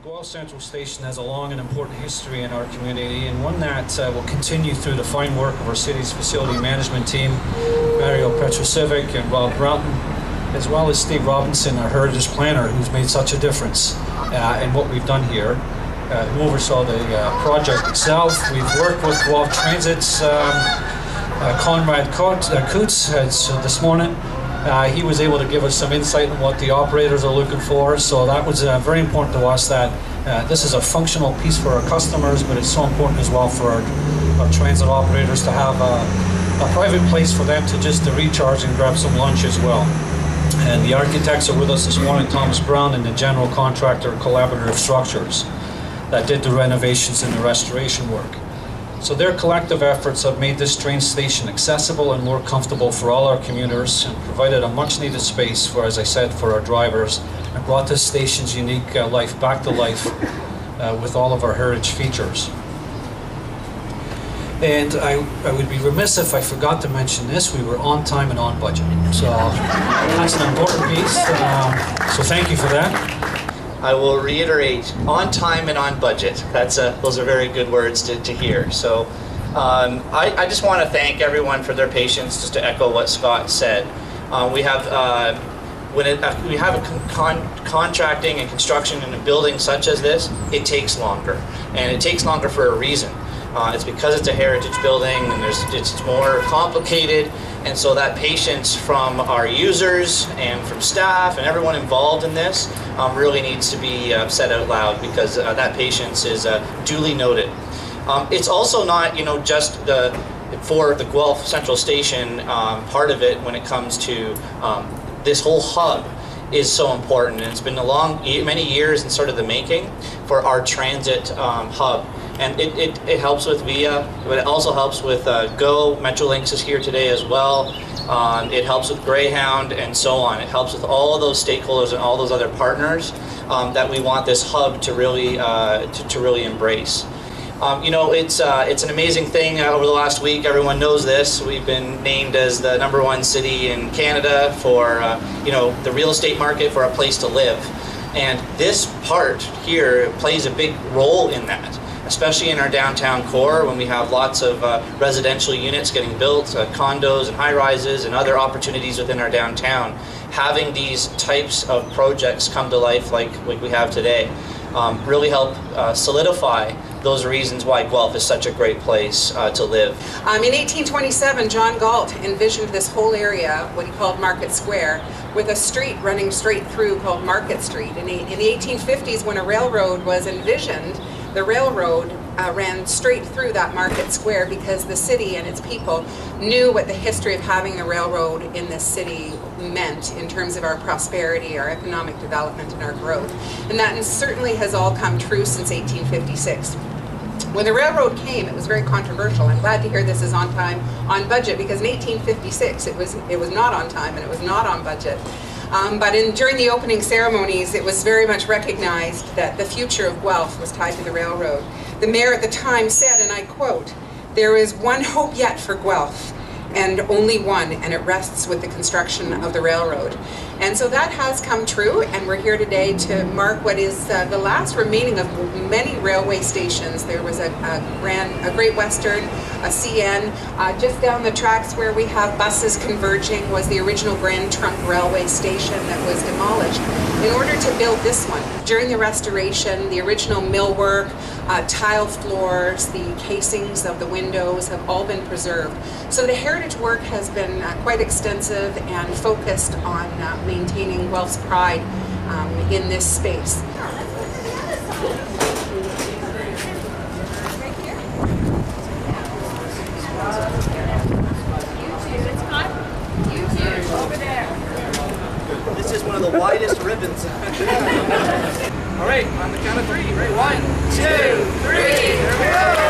Guelph Central Station has a long and important history in our community, and one that will continue through the fine work of our city's facility management team, Mario Petrosivic and Rob Broughton, as well as Steve Robinson, our heritage planner, who's made such a difference in what we've done here, who oversaw the project itself. We've worked with Guelph Transit's Conrad Coots this morning. He was able to give us some insight on what the operators are looking for, so that was very important to us, that this is a functional piece for our customers, but it's so important as well for our transit operators to have a private place for them to just recharge and grab some lunch as well. And the architects are with us this morning, Thomas Brown and the general contractor, Collaborative Structures, that did the renovations and the restoration work. So their collective efforts have made this train station accessible and more comfortable for all our commuters, and provided a much needed space for, as I said, for our drivers, and brought this station's unique life back to life with all of our heritage features. And I would be remiss if I forgot to mention this: we were on time and on budget. So that's an important piece. So thank you for that. I will reiterate, on time and on budget. Those are very good words to hear. So I just want to thank everyone for their patience, just to echo what Scott said. We have contracting and construction in a building such as this, it takes longer. And it takes longer for a reason. It's because it's a heritage building and it's more complicated, and so that patience from our users and from staff and everyone involved in this really needs to be said out loud, because that patience is duly noted. It's also not, just for the Guelph Central Station part of it when it comes to this whole hub is so important, and it's been many years in sort of the making for our transit hub. And it helps with VIA, but it also helps with GO. Metrolinx is here today as well. It helps with Greyhound and so on. It helps with all those stakeholders and all those other partners that we want this hub to really embrace. It's an amazing thing. Over the last week, everyone knows this. We've been named as the #1 city in Canada for the real estate market, for a place to live, and this part here plays a big role in that. Especially in our downtown core, when we have lots of residential units getting built, condos and high-rises and other opportunities within our downtown. Having these types of projects come to life like we have today really help solidify those reasons why Guelph is such a great place to live. In 1827, John Galt envisioned this whole area, what he called Market Square, with a street running straight through called Market Street. In the 1850s, when a railroad was envisioned, the railroad ran straight through that market square, because the city and its people knew what the history of having the railroad in this city meant in terms of our prosperity, our economic development, and our growth. And that certainly has all come true since 1856. When the railroad came, it was very controversial. I'm glad to hear this is on time, on budget, because in 1856 it was not on time and it was not on budget. But during the opening ceremonies, it was very much recognized that the future of Guelph was tied to the railroad. The mayor at the time said, and I quote, "There is one hope yet for Guelph, and only one, and it rests with the construction of the railroad." And so that has come true, and we're here today to mark what is the last remaining of many railway stations. There was a Great Western, a CN. Just down the tracks where we have buses converging was the original Grand Trunk Railway Station that was demolished in order to build this one. During the restoration, the original millwork, tile floors, the casings of the windows have all been preserved. So the heritage work has been quite extensive and focused on maintaining Guelph's pride in this space. This is one of the widest ribbons. All right, on the count of three. Right, 1, 2, 3, here we go.